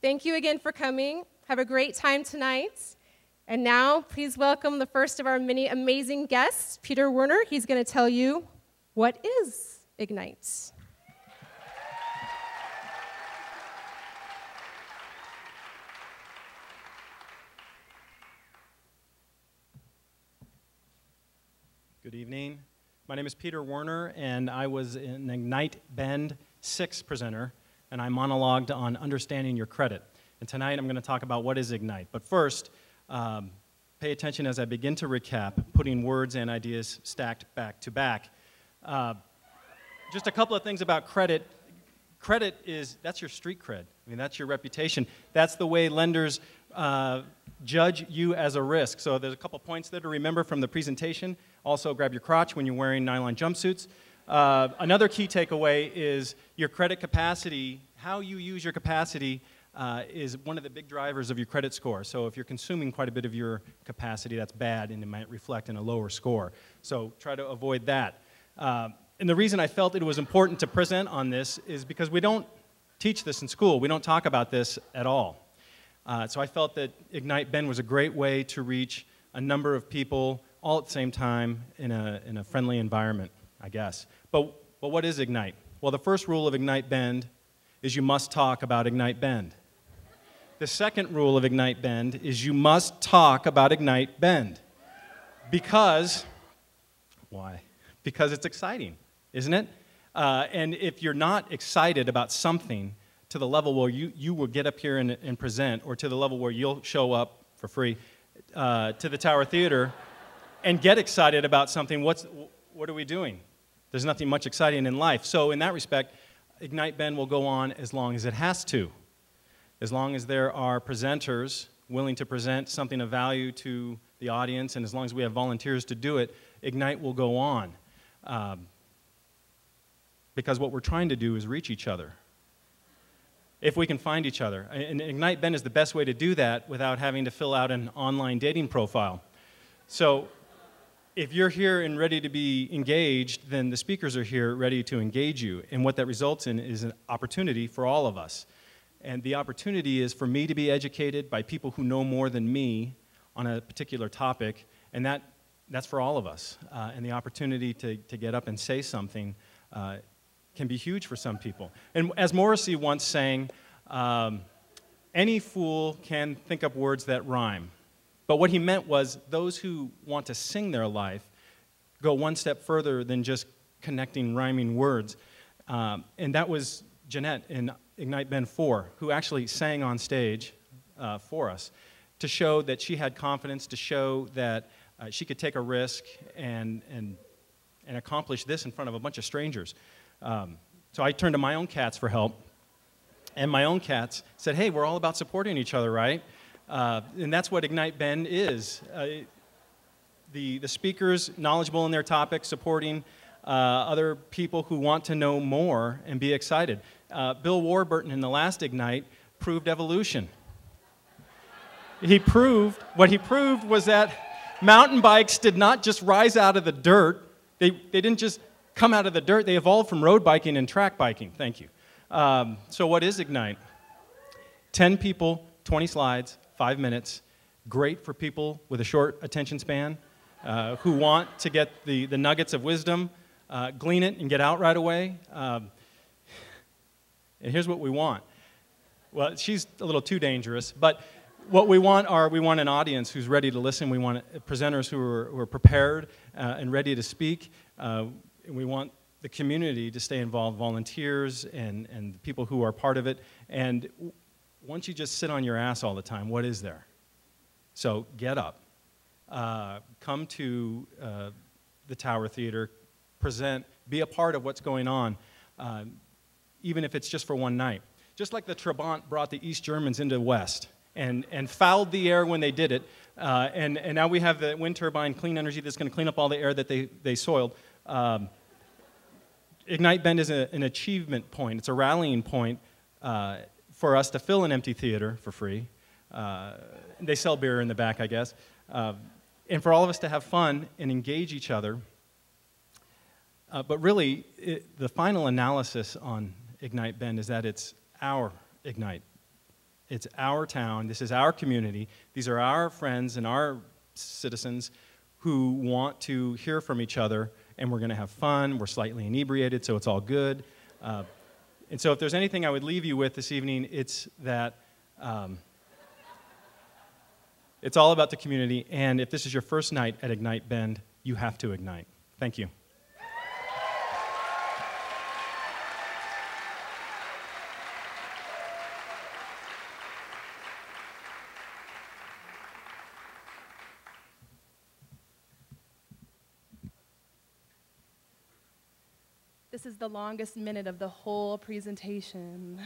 Thank you again for coming. Have a great time tonight. And now, please welcome the first of our many amazing guests, Peter Werner. He's going to tell you what is Ignite. Good evening. My name is Peter Werner, and I was an Ignite Bend 6 presenter, and I monologued on understanding your credit. And tonight I'm going to talk about what is Ignite. But first, pay attention as I begin to recap, putting words and ideas stacked back to back. Just a couple of things about credit. Credit that's your street cred. I mean, that's your reputation. That's the way lenders judge you as a risk. So there's a couple points there to remember from the presentation. Also, grab your crotch when you're wearing nylon jumpsuits. Another key takeaway is your credit capacity. How you use your capacity is one of the big drivers of your credit score. So if you're consuming quite a bit of your capacity, that's bad, and it might reflect in a lower score. So try to avoid that. And the reason I felt it was important to present on this is because we don't teach this in school. We don't talk about this at all. So I felt that Ignite Bend was a great way to reach a number of people all at the same time in a friendly environment, I guess. But what is Ignite? Well, the first rule of Ignite Bend is you must talk about Ignite Bend. The second rule of Ignite Bend is you must talk about Ignite Bend. Because, why? Because it's exciting, isn't it? And if you're not excited about something to the level where you will get up here and present, or to the level where you'll show up for free to the Tower Theater and get excited about something, what are we doing? There's nothing much exciting in life. So in that respect, Ignite Bend will go on as long as it has to. As long as there are presenters willing to present something of value to the audience, and as long as we have volunteers to do it, Ignite will go on. Because what we're trying to do is reach each other. If we can find each other. And Ignite Bend is the best way to do that without having to fill out an online dating profile. So if you're here and ready to be engaged, then the speakers are here ready to engage you. And what that results in is an opportunity for all of us. And the opportunity is for me to be educated by people who know more than me on a particular topic, and that's for all of us. And the opportunity to get up and say something can be huge for some people. And as Morrissey once sang, any fool can think up words that rhyme. But what he meant was those who want to sing their life go one step further than just connecting rhyming words. And that was Jeanette in Ignite Bend 4, who actually sang on stage for us to show that she had confidence, to show that she could take a risk and accomplish this in front of a bunch of strangers. So I turned to my own cats for help, and my own cats said, hey, we're all about supporting each other, right? And that's what Ignite Bend is. The speakers, knowledgeable in their topic, supporting other people who want to know more and be excited. Bill Warburton in the last Ignite proved evolution. What he proved was that mountain bikes did not just rise out of the dirt. They didn't just come out of the dirt. They evolved from road biking and track biking. Thank you. So what is Ignite? 10 people, 20 slides, 5 minutes. Great for people with a short attention span who want to get the nuggets of wisdom, glean it, and get out right away. And here's what we want. Well, she's a little too dangerous, but what we want an audience who's ready to listen. We want presenters who are prepared and ready to speak. And we want the community to stay involved, volunteers and people who are part of it. And once you just sit on your ass all the time, what is there? So get up. Come to the Tower Theater, present, be a part of what's going on, even if it's just for one night. Just like the Trabant brought the East Germans into the West and fouled the air when they did it, and now we have the wind turbine clean energy that's going to clean up all the air that they soiled. Ignite Bend is an achievement point. It's a rallying point for us to fill an empty theater for free. They sell beer in the back, I guess. And for all of us to have fun and engage each other. But really, the final analysis on Ignite Bend is that it's our Ignite It's our town. This is our community. These are our friends and our citizens who want to hear from each other, and we're going to have fun. We're slightly inebriated, so it's all good. And so if there's anything I would leave you with this evening, it's that it's all about the community, and if this is your first night at Ignite Bend, you have to ignite. Thank you. This is the longest minute of the whole presentation.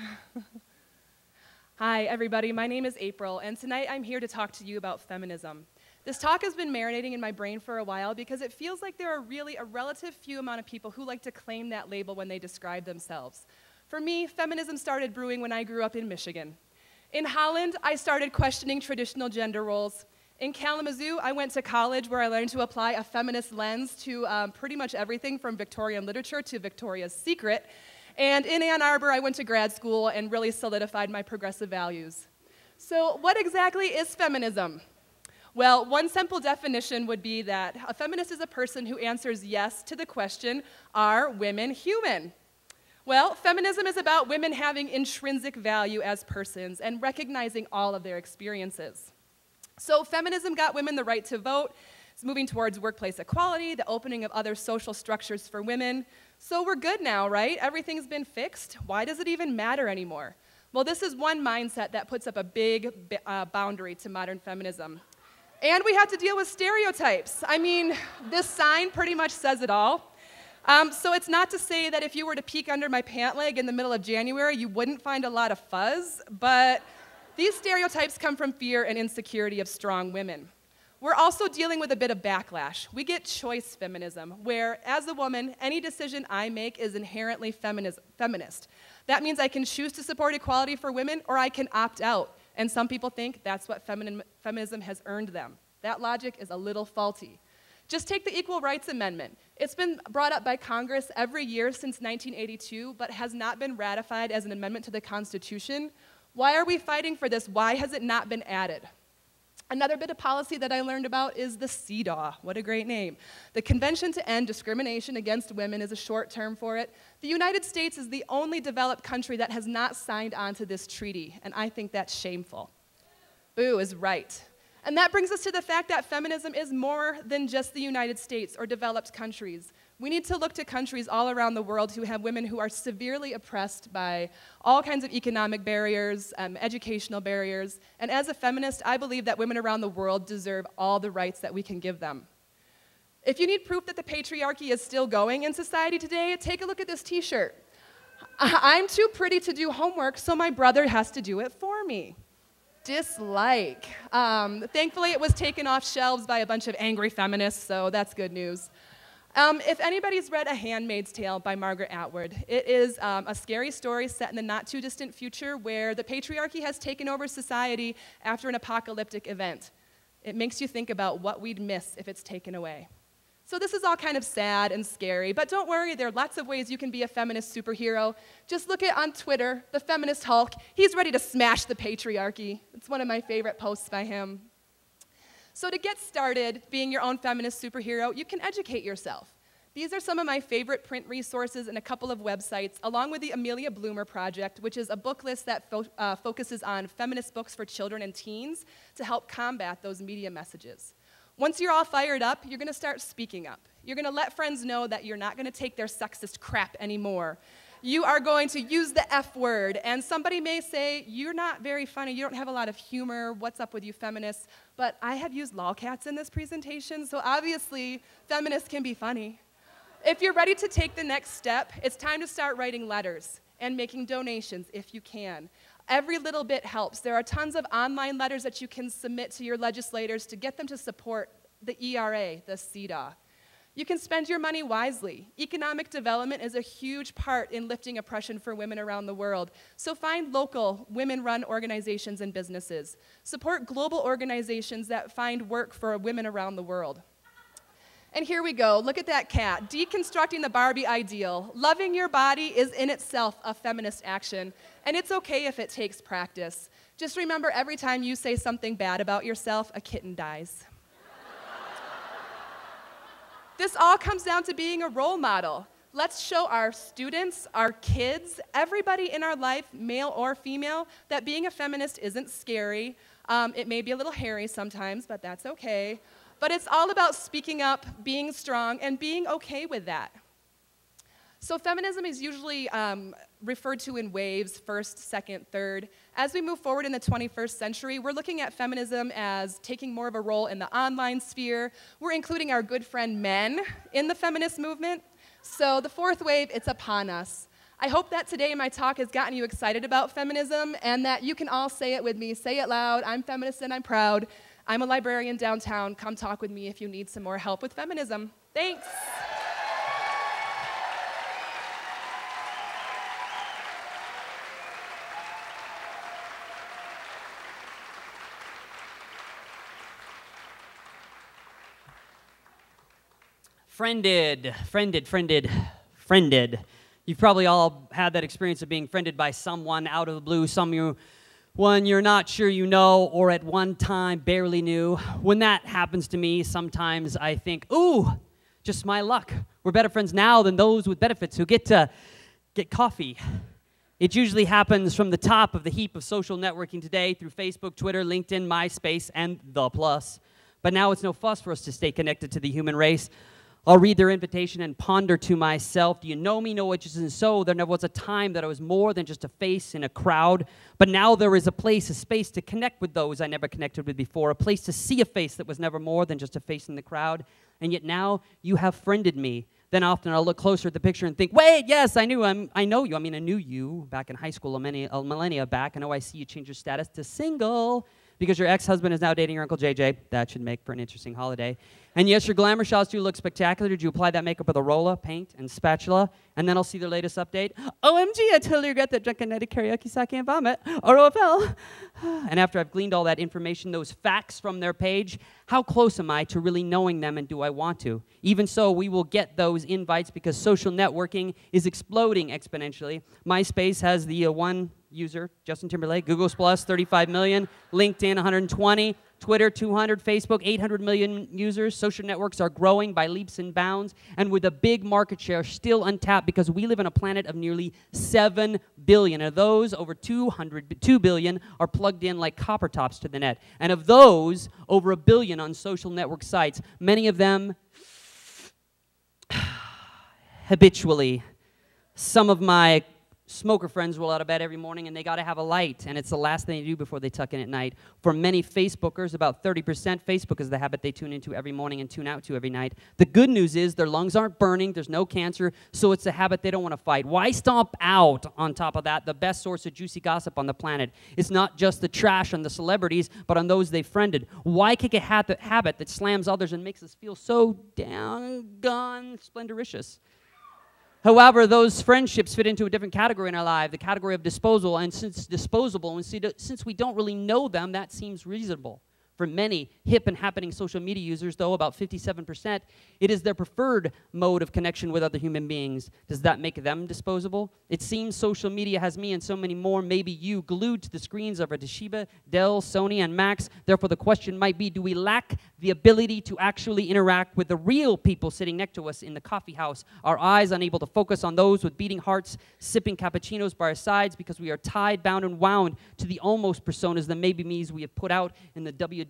Hi, everybody. My name is April, and tonight I'm here to talk to you about feminism. This talk has been marinating in my brain for a while because it feels like there are really a relative few amount of people who like to claim that label when they describe themselves. For me, feminism started brewing when I grew up in Michigan. In Holland, I started questioning traditional gender roles. In Kalamazoo, I went to college where I learned to apply a feminist lens to pretty much everything from Victorian literature to Victoria's Secret. And in Ann Arbor, I went to grad school and really solidified my progressive values. So what exactly is feminism? Well, one simple definition would be that a feminist is a person who answers yes to the question, are women human? Well, feminism is about women having intrinsic value as persons and recognizing all of their experiences. So feminism got women the right to vote. It's moving towards workplace equality, the opening of other social structures for women. So we're good now, right? Everything's been fixed. Why does it even matter anymore? Well, this is one mindset that puts up a big boundary to modern feminism. And we have to deal with stereotypes. I mean, this sign pretty much says it all. So it's not to say that if you were to peek under my pant leg in the middle of January, you wouldn't find a lot of fuzz, but these stereotypes come from fear and insecurity of strong women. We're also dealing with a bit of backlash. We get choice feminism, where as a woman, any decision I make is inherently feminist. That means I can choose to support equality for women, or I can opt out. And some people think that's what feminism has earned them. That logic is a little faulty. Just take the Equal Rights Amendment. It's been brought up by Congress every year since 1982, but has not been ratified as an amendment to the Constitution. Why are we fighting for this? Why has it not been added? Another bit of policy that I learned about is the CEDAW. What a great name. The Convention to End Discrimination Against Women is a short term for it. The United States is the only developed country that has not signed on to this treaty, and I think that's shameful. Boo is right. And that brings us to the fact that feminism is more than just the United States or developed countries. We need to look to countries all around the world who have women who are severely oppressed by all kinds of economic barriers, educational barriers. And as a feminist, I believe that women around the world deserve all the rights that we can give them. If you need proof that the patriarchy is still going in society today, take a look at this t-shirt. I'm too pretty to do homework, so my brother has to do it for me. Dislike. Thankfully, it was taken off shelves by a bunch of angry feminists, so that's good news. If anybody's read A Handmaid's Tale by Margaret Atwood, it is a scary story set in the not-too-distant future where the patriarchy has taken over society after an apocalyptic event. It makes you think about what we'd miss if it's taken away. So this is all kind of sad and scary, but don't worry, there are lots of ways you can be a feminist superhero. Just look at on Twitter, the feminist Hulk. He's ready to smash the patriarchy. It's one of my favorite posts by him. So to get started being your own feminist superhero, you can educate yourself. These are some of my favorite print resources and a couple of websites, along with the Amelia Bloomer Project, which is a book list that focuses on feminist books for children and teens to help combat those media messages. Once you're all fired up, you're going to start speaking up. You're going to let friends know that you're not going to take their sexist crap anymore. You are going to use the F word, and somebody may say, you're not very funny, you don't have a lot of humor, what's up with you feminists? But I have used lolcats in this presentation, so obviously feminists can be funny. If you're ready to take the next step, it's time to start writing letters and making donations if you can. Every little bit helps. There are tons of online letters that you can submit to your legislators to get them to support the ERA, the CEDAW. You can spend your money wisely. Economic development is a huge part in lifting oppression for women around the world. So find local women-run organizations and businesses. Support global organizations that find work for women around the world. And here we go. Look at that cat. Deconstructing the Barbie ideal. Loving your body is in itself a feminist action, and it's okay if it takes practice. Just remember, every time you say something bad about yourself, a kitten dies. This all comes down to being a role model. Let's show our students, our kids, everybody in our life, male or female, that being a feminist isn't scary. It may be a little hairy sometimes, but that's okay. But it's all about speaking up, being strong, and being okay with that. So feminism is usually referred to in waves, first, second, third. As we move forward in the 21st century, we're looking at feminism as taking more of a role in the online sphere. We're including our good friend men in the feminist movement. So the fourth wave, it's upon us. I hope that today my talk has gotten you excited about feminism and that you can all say it with me. Say it loud. I'm feminist and I'm proud. I'm a librarian downtown. Come talk with me if you need some more help with feminism. Thanks. Friended. You've probably all had that experience of being friended by someone out of the blue, someone you're not sure you know or at one time barely knew. When that happens to me, sometimes I think, ooh, just my luck. We're better friends now than those with benefits who get to get coffee. It usually happens from the top of the heap of social networking today through Facebook, Twitter, LinkedIn, MySpace, and the Plus. But now it's no fuss for us to stay connected to the human race. I'll read their invitation and ponder to myself, do you know me? No, it isn't so. There never was a time that I was more than just a face in a crowd. But now there is a place, a space to connect with those I never connected with before, a place to see a face that was never more than just a face in the crowd. And yet now you have friended me. Then often I'll look closer at the picture and think, wait, yes, I know you. I mean, I knew you back in high school a millennia back. I know I see you change your status to single because your ex-husband is now dating your Uncle JJ. That should make for an interesting holiday. And yes, your glamour shots do look spectacular. Did you apply that makeup with a roller, paint, and spatula? And then I'll see their latest update. OMG, I totally regret that drunken night at karaoke, sake, and vomit. Or OFL. And after I've gleaned all that information, those facts from their page, how close am I to really knowing them, and do I want to? Even so, we will get those invites because social networking is exploding exponentially. MySpace has the one user, Justin Timberlake. Google's Plus, 35 million. LinkedIn, 120. Twitter, 200. Facebook, 800 million users. Social networks are growing by leaps and bounds, and with a big market share still untapped because we live on a planet of nearly 7 billion. Of those, over 2 billion are plugged in like copper tops to the net. And of those, over 1 billion on social network sites, many of them habitually. Some of my smoker friends roll out of bed every morning and they got to have a light, and it's the last thing they do before they tuck in at night. For many Facebookers, about 30%, Facebook is the habit they tune into every morning and tune out to every night. The good news is their lungs aren't burning, there's no cancer, so it's a habit they don't want to fight. Why stomp out, on top of that, the best source of juicy gossip on the planet? It's not just the trash on the celebrities, but on those they've friended. Why kick a habit that slams others and makes us feel so doggone splendoricious? However, those friendships fit into a different category in our life, the category of disposal. And since disposable, and since we don't really know them, that seems reasonable. For many hip and happening social media users, though, about 57%, it is their preferred mode of connection with other human beings. Does that make them disposable? It seems social media has me and so many more, maybe you, glued to the screens of our Toshiba, Dell, Sony, and Macs. Therefore, the question might be, do we lack the ability to actually interact with the real people sitting next to us in the coffee house? Our eyes unable to focus on those with beating hearts, sipping cappuccinos by our sides because we are tied, bound, and wound to the almost personas, the maybe-me's we have put out in the WWW.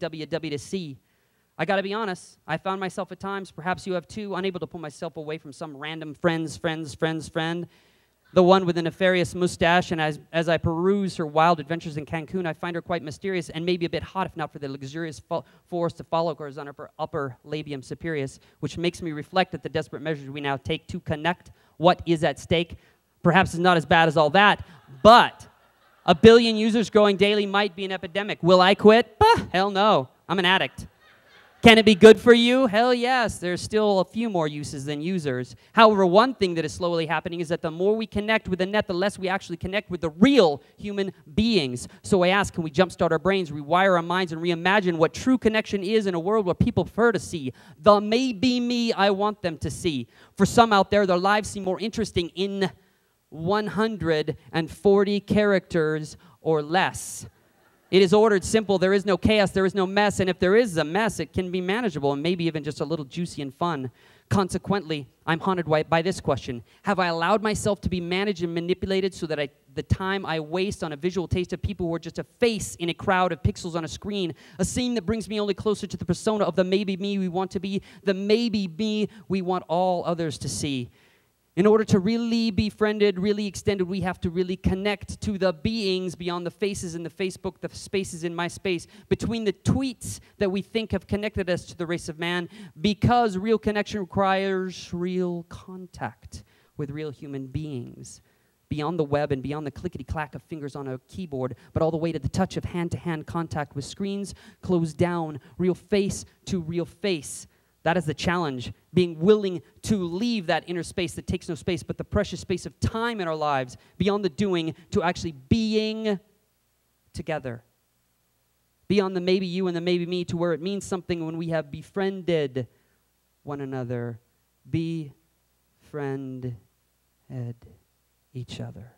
I gotta be honest, I found myself at times, perhaps you have too, unable to pull myself away from some random friend. The one with a nefarious mustache, and as I peruse her wild adventures in Cancun, I find her quite mysterious and maybe a bit hot, if not for the luxurious forest of followers on her upper labium superius, which makes me reflect at the desperate measures we now take to connect what is at stake. Perhaps it's not as bad as all that, but 1 billion users growing daily might be an epidemic. Will I quit? Hell no. I'm an addict. Can it be good for you? Hell yes. There's still a few more uses than users. However, one thing that is slowly happening is that the more we connect with the net, the less we actually connect with the real human beings. So I ask, can we jumpstart our brains, rewire our minds, and reimagine what true connection is in a world where people prefer to see the maybe me I want them to see? For some out there, their lives seem more interesting in 140 characters or less. It is ordered, simple. There is no chaos. There is no mess. And if there is a mess, it can be manageable and maybe even just a little juicy and fun. Consequently, I'm haunted by this question. Have I allowed myself to be managed and manipulated so that the time I waste on a visual taste of people who are just a face in a crowd of pixels on a screen, a scene that brings me only closer to the persona of the maybe me we want to be, the maybe me we want all others to see? In order to really be friended, really extended, we have to really connect to the beings beyond the faces in the Facebook, the spaces in my space, between the tweets that we think have connected us to the race of man, because real connection requires real contact with real human beings. Beyond the web and beyond the clickety-clack of fingers on a keyboard, but all the way to the touch of hand-to-hand contact with screens closed down, real face to real face. That is the challenge, being willing to leave that inner space that takes no space, but the precious space of time in our lives, beyond the doing, to actually being together. Beyond the maybe you and the maybe me, to where it means something when we have befriended one another. Befriended each other.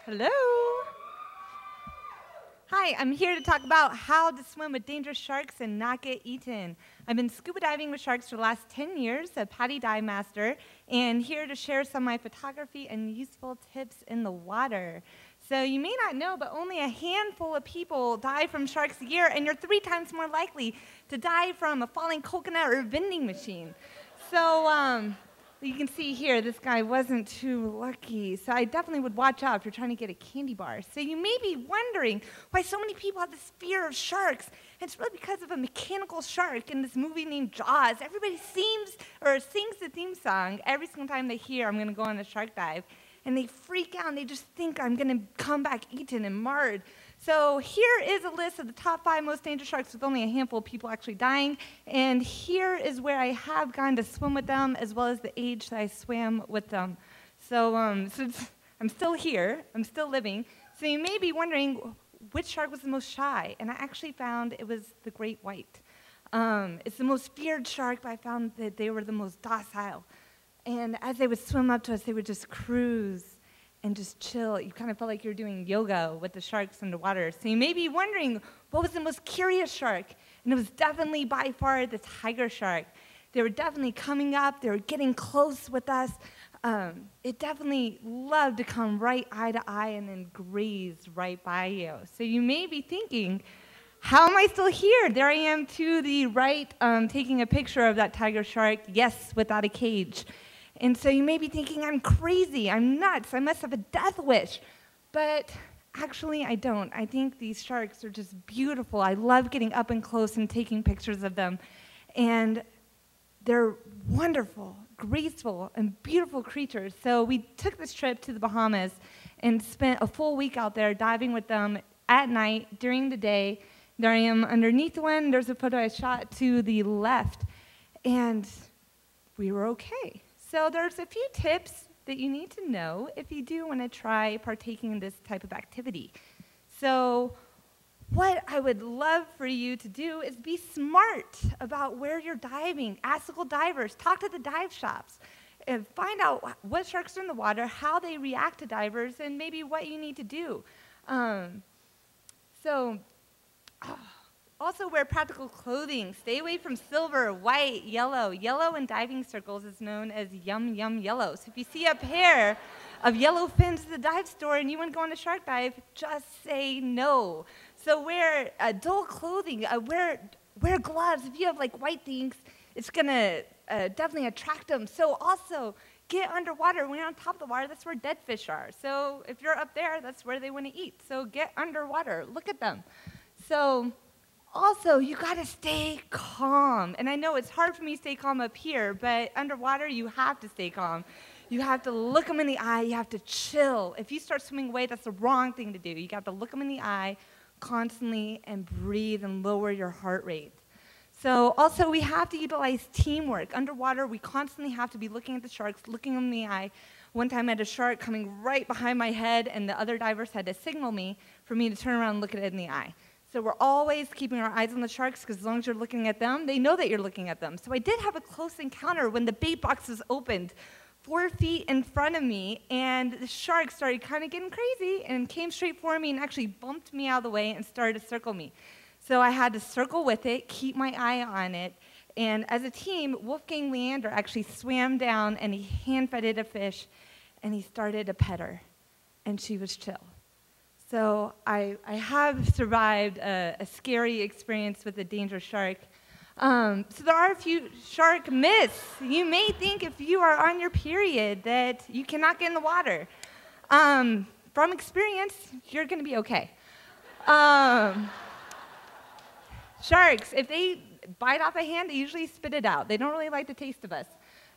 Hello. Hi, I'm here to talk about how to swim with dangerous sharks and not get eaten. I've been scuba diving with sharks for the last 10 years, a PADI dive master, and here to share some of my photography and useful tips in the water. So you may not know, but only a handful of people die from sharks a year, and you're 3 times more likely to die from a falling coconut or a vending machine. So, you can see here, this guy wasn't too lucky. So I definitely would watch out if you're trying to get a candy bar. So you may be wondering why so many people have this fear of sharks. And it's really because of a mechanical shark in this movie named Jaws. Everybody sings the theme song every single time they hear, I'm going to go on a shark dive. And they freak out, and they just think I'm going to come back eaten and marred. So here is a list of the top 5 most dangerous sharks with only a handful of people actually dying. And here is where I have gone to swim with them, as well as the age that I swam with them. So, I'm still here. I'm still living. So you may be wondering, which shark was the most shy? And I actually found it was the great white. It's the most feared shark, but I found that they were the most docile. And as they would swim up to us, they would just cruise and just chill. You kind of felt like you were doing yoga with the sharks underwater. So you may be wondering, what was the most curious shark? And it was definitely by far the tiger shark. They were definitely coming up. They were getting close with us. It definitely loved to come right eye to eye and then graze right by you. So you may be thinking, how am I still here? There I am to the right, taking a picture of that tiger shark, yes, without a cage. And so you may be thinking, I'm crazy, I'm nuts, I must have a death wish. But actually, I don't. I think these sharks are just beautiful. I love getting up and close and taking pictures of them. And they're wonderful, graceful, and beautiful creatures. So we took this trip to the Bahamas and spent a full week out there diving with them at night, during the day. There I am underneath one. There's a photo I shot to the left. And we were okay. So there's a few tips that you need to know if you do want to try partaking in this type of activity. So what I would love for you to do is be smart about where you're diving. Ask local divers. Talk to the dive shops. And find out what sharks are in the water, how they react to divers, and maybe what you need to do. Also wear practical clothing. Stay away from silver, white, yellow. Yellow in diving circles is known as yum, yum, yellow. So if you see a pair of yellow fins at the dive store and you want to go on a shark dive, just say no. So wear dull clothing. Wear gloves. If you have like white things, it's going to definitely attract them. So also get underwater. When you're on top of the water, that's where dead fish are. So if you're up there, that's where they want to eat. So get underwater. Look at them. So also, you got to stay calm. And I know it's hard for me to stay calm up here, but underwater, you have to stay calm. You have to look them in the eye. You have to chill. If you start swimming away, that's the wrong thing to do. You got to look them in the eye constantly and breathe and lower your heart rate. So also, we have to utilize teamwork. Underwater, we constantly have to be looking at the sharks, looking them in the eye. One time I had a shark coming right behind my head, and the other divers had to signal me for me to turn around and look at it in the eye. So we're always keeping our eyes on the sharks, because as long as you're looking at them, they know that you're looking at them. So I did have a close encounter when the bait box was opened 4 feet in front of me, and the shark started kind of getting crazy and came straight for me and actually bumped me out of the way and started to circle me. So I had to circle with it, keep my eye on it, and as a team, Wolfgang Leander actually swam down and he hand-fed it a fish, and he started to pet her, and she was chill. So I have survived a scary experience with a dangerous shark. So there are a few shark myths. You may think if you are on your period that you cannot get in the water. From experience, you're going to be okay. Sharks, if they bite off a hand, they usually spit it out. They don't really like the taste of us.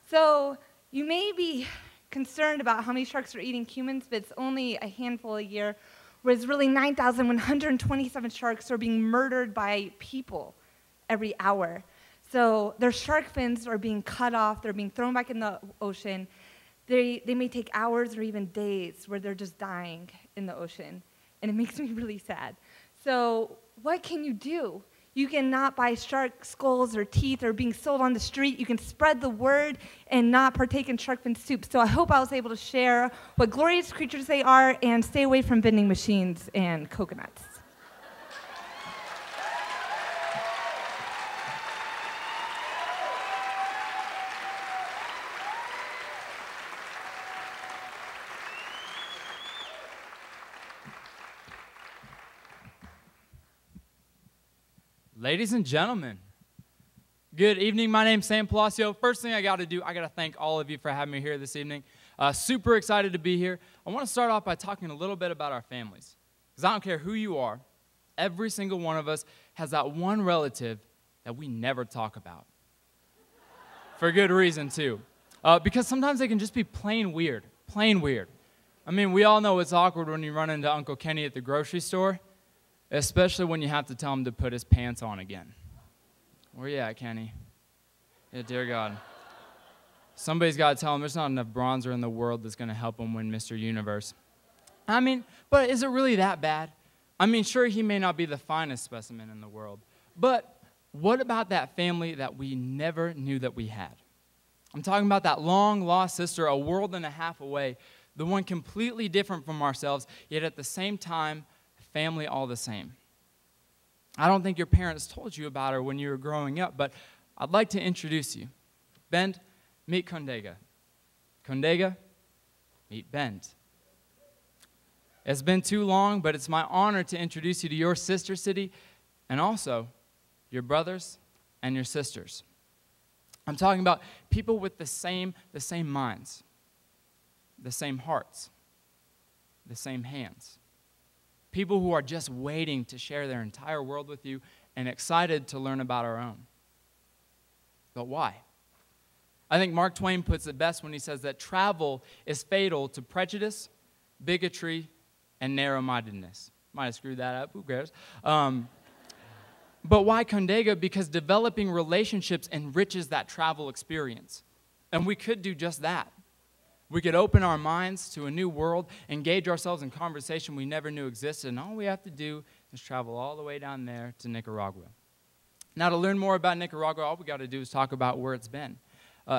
So you may be concerned about how many sharks are eating humans, but it's only a handful a year, whereas really 9,127 sharks are being murdered by people every hour. So their shark fins are being cut off, they're being thrown back in the ocean. They may take hours or even days where they're just dying in the ocean, and it makes me really sad. So what can you do? You cannot buy shark skulls or teeth or being sold on the street. You can spread the word and not partake in shark fin soup. So I hope I was able to share what glorious creatures they are and stay away from vending machines and coconuts. Ladies and gentlemen, good evening. My name's Sam Palacio. First thing I got to do, I got to thank all of you for having me here this evening. Super excited to be here. I want to start off by talking a little bit about our families, because I don't care who you are, every single one of us has that one relative that we never talk about. For good reason, too. Because sometimes they can just be plain weird, plain weird. I mean, we all know it's awkward when you run into Uncle Kenny at the grocery store, especially when you have to tell him to put his pants on again. Where you at, Kenny? Yeah, dear God. Somebody's got to tell him there's not enough bronzer in the world that's going to help him win Mr. Universe. I mean, but is it really that bad? I mean, sure, he may not be the finest specimen in the world, but what about that family that we never knew that we had? I'm talking about that long-lost sister, a world and a half away, the one completely different from ourselves, yet at the same time, family all the same. I don't think your parents told you about her when you were growing up, but I'd like to introduce you. Bend, meet Condega. Condega, meet Bend. It's been too long, but it's my honor to introduce you to your sister city and also your brothers and your sisters. I'm talking about people with the same minds, the same hearts, the same hands. People who are just waiting to share their entire world with you and excited to learn about our own. But why? I think Mark Twain puts it best when he says that travel is fatal to prejudice, bigotry, and narrow-mindedness. Might have screwed that up, who cares? But why Condega? Because developing relationships enriches that travel experience. And we could do just that. We could open our minds to a new world, engage ourselves in conversation we never knew existed, and all we have to do is travel all the way down there to Nicaragua. Now, to learn more about Nicaragua, all we got to do is talk about where it's been.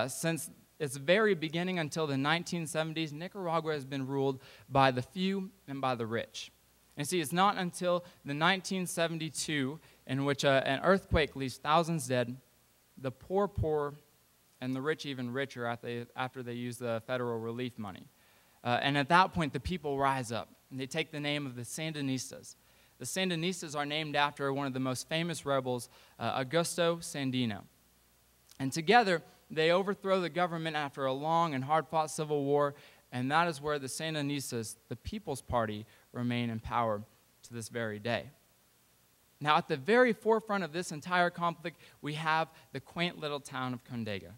Since its very beginning until the 1970s, Nicaragua has been ruled by the few and by the rich. And see, it's not until the 1972, in which an earthquake leaves thousands dead, the poor, and the rich even richer after they use the federal relief money. And at that point, the people rise up, and they take the name of the Sandinistas. The Sandinistas are named after one of the most famous rebels, Augusto Sandino. And together, they overthrow the government after a long and hard-fought civil war, and that is where the Sandinistas, the People's Party, remain in power to this very day. Now, at the very forefront of this entire conflict, we have the quaint little town of Condega,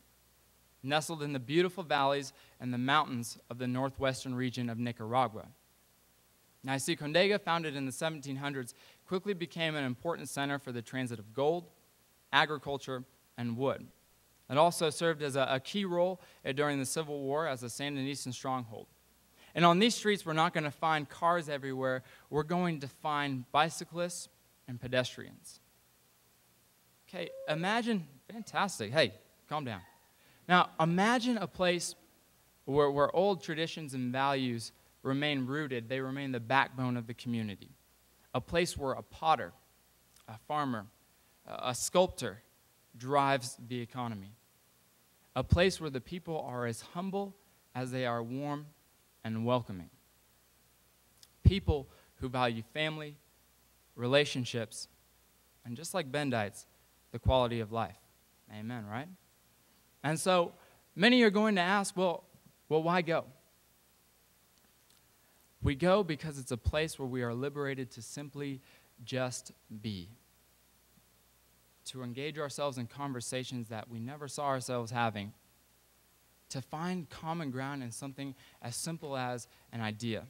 nestled in the beautiful valleys and the mountains of the northwestern region of Nicaragua. Now, I see Condega, founded in the 1700s, quickly became an important center for the transit of gold, agriculture, and wood. It also served as a key role during the Civil War as a Sandinistan stronghold. And on these streets, we're not going to find cars everywhere. We're going to find bicyclists and pedestrians. Okay, imagine, fantastic. Hey, calm down. Now, imagine a place where old traditions and values remain rooted. They remain the backbone of the community. A place where a potter, a farmer, a sculptor drives the economy. A place where the people are as humble as they are warm and welcoming. People who value family, relationships, and just like Bendites, the quality of life. Amen, right? And so many are going to ask, well, why go? We go because it's a place where we are liberated to simply just be. To engage ourselves in conversations that we never saw ourselves having. To find common ground in something as simple as an idea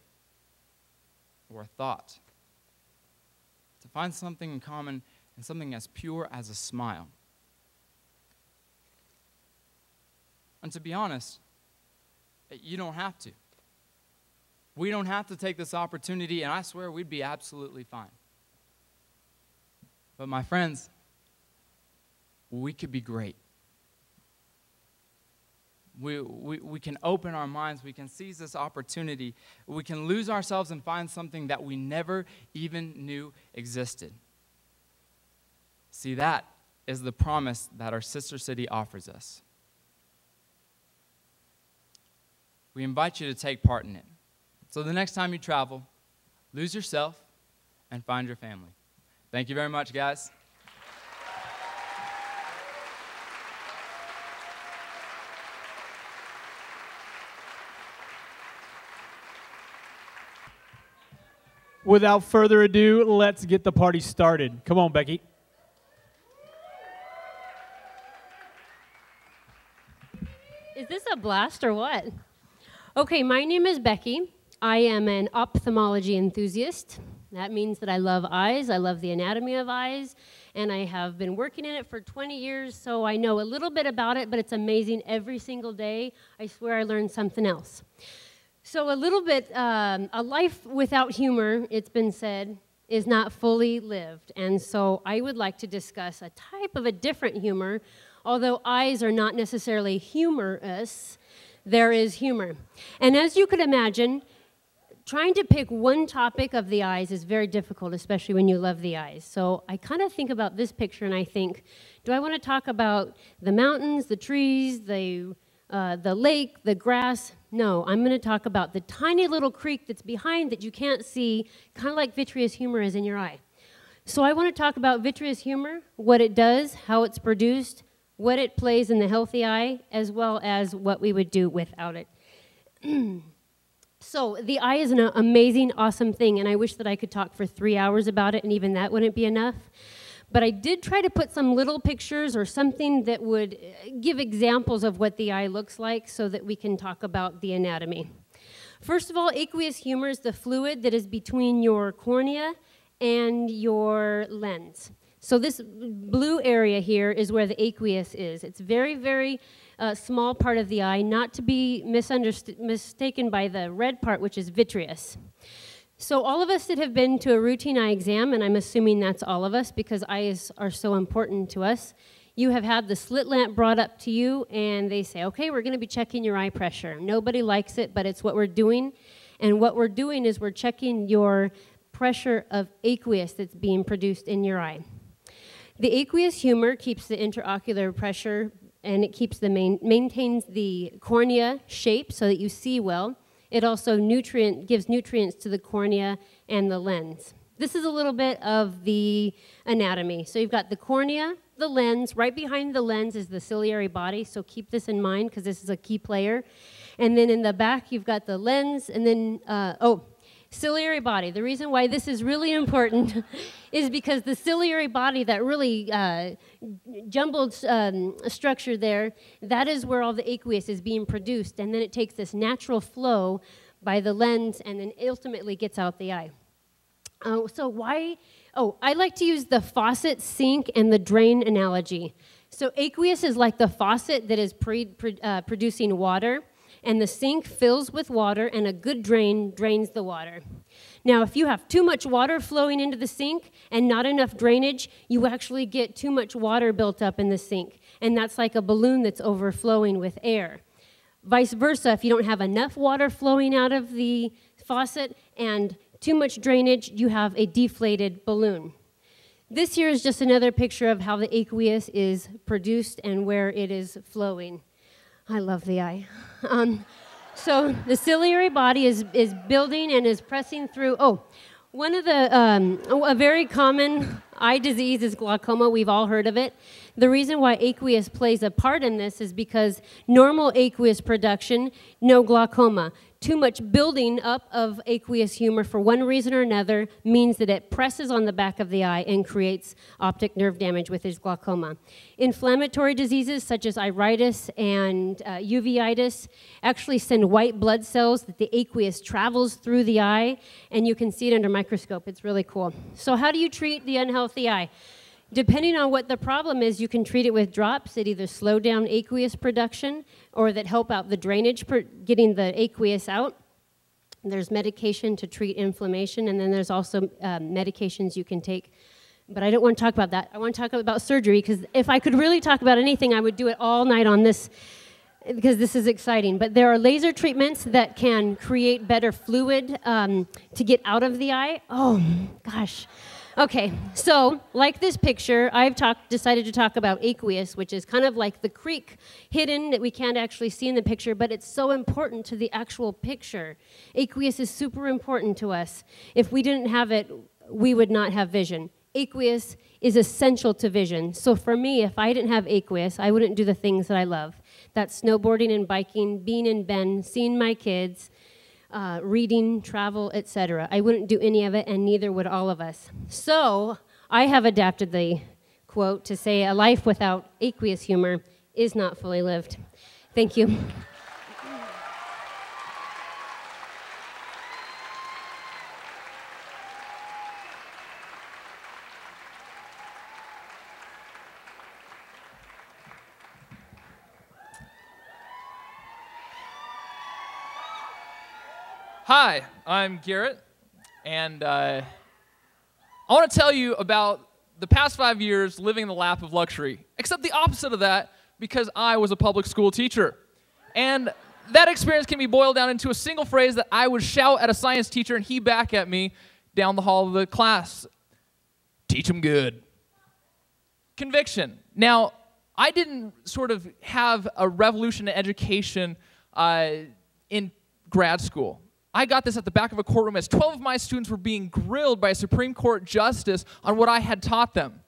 or a thought. To find something in common in something as pure as a smile. And to be honest, you don't have to. We don't have to take this opportunity, and I swear we'd be absolutely fine. But my friends, we could be great. We can open our minds. We can seize this opportunity. We can lose ourselves and find something that we never even knew existed. See, that is the promise that our sister city offers us. We invite you to take part in it. So the next time you travel, lose yourself and find your family. Thank you very much, guys. Without further ado, let's get the party started. Come on, Becky. Is this a blast or what? Okay, my name is Becky. I am an ophthalmology enthusiast. That means that I love eyes, I love the anatomy of eyes, and I have been working in it for 20 years, so I know a little bit about it, but it's amazing every single day. I swear I learned something else. So a little bit, a life without humor, it's been said, is not fully lived. And so I would like to discuss a type of a different humor. Although eyes are not necessarily humorous, there is humor. And as you could imagine, trying to pick one topic of the eyes is very difficult, especially when you love the eyes. So I kind of think about this picture and I think, do I want to talk about the mountains, the trees, the lake, the grass? No, I'm going to talk about the tiny little creek that's behind that you can't see, kind of like vitreous humor is in your eye. So I want to talk about vitreous humor, what it does, how it's produced, what it plays in the healthy eye, as well as what we would do without it. So the eye is an amazing, awesome thing, and I wish that I could talk for 3 hours about it, and even that wouldn't be enough. But I did try to put some little pictures or something that would give examples of what the eye looks like so that we can talk about the anatomy. First of all, aqueous humor is the fluid that is between your cornea and your lens. So this blue area here is where the aqueous is. It's very, very small part of the eye, not to be mistaken by the red part, which is vitreous. So all of us that have been to a routine eye exam, and I'm assuming that's all of us because eyes are so important to us, you have had the slit lamp brought up to you and they say, okay, we're going to be checking your eye pressure. Nobody likes it, but it's what we're doing. And what we're doing is we're checking your pressure of aqueous that's being produced in your eye. The aqueous humor keeps the intraocular pressure and it keeps maintains the cornea shape so that you see well. It also gives nutrients to the cornea and the lens. This is a little bit of the anatomy. So you've got the cornea, the lens. Right behind the lens is the ciliary body, so keep this in mind because this is a key player. And then in the back, you've got the lens, and then, ciliary body. The reason why this is really important is because the ciliary body, that really jumbled structure there, that is where all the aqueous is being produced, and then it takes this natural flow by the lens and then ultimately gets out the eye. I like to use the faucet, sink, and the drain analogy. So aqueous is like the faucet that is producing water, and the sink fills with water, and a good drain drains the water. Now, if you have too much water flowing into the sink and not enough drainage, you actually get too much water built up in the sink, and that's like a balloon that's overflowing with air. Vice versa, if you don't have enough water flowing out of the faucet and too much drainage, you have a deflated balloon. This here is just another picture of how the aqueous is produced and where it is flowing. I love the eye. So the ciliary body is building and is pressing through. One of the, a very common eye disease is glaucoma. We've all heard of it. The reason why aqueous plays a part in this is because normal aqueous production, no glaucoma. Too much building up of aqueous humor for one reason or another means that it presses on the back of the eye and creates optic nerve damage with this glaucoma. Inflammatory diseases such as iritis and uveitis actually send white blood cells that the aqueous travels through the eye, and you can see it under a microscope. It's really cool. So how do you treat the unhealthy eye? Depending on what the problem is, you can treat it with drops that either slow down aqueous production or that help out the drainage, getting the aqueous out. There's medication to treat inflammation, and then there's also medications you can take. But I don't want to talk about that. I want to talk about surgery, because if I could really talk about anything, I would do it all night on this, because this is exciting. But there are laser treatments that can create better fluid to get out of the eye. Oh, gosh. Okay, so like this picture, I've decided to talk about aqueous, which is kind of like the creek hidden that we can't actually see in the picture, but it's so important to the actual picture. Aqueous is super important to us. If we didn't have it, we would not have vision. Aqueous is essential to vision. So for me, if I didn't have aqueous, I wouldn't do the things that I love. That's snowboarding and biking, being in Bend, seeing my kids, reading, travel, etc. I wouldn't do any of it, and neither would all of us. So I have adapted the quote to say, a life without aqueous humor is not fully lived. Thank you. Hi, I'm Garrett, and I want to tell you about the past 5 years living in the lap of luxury, except the opposite of that, because I was a public school teacher. And that experience can be boiled down into a single phrase that I would shout at a science teacher and he back at me down the hall of the class. Teach them good. Conviction. Now, I didn't sort of have a revolution in education in grad school. I got this at the back of a courtroom as 12 of my students were being grilled by a Supreme Court justice on what I had taught them.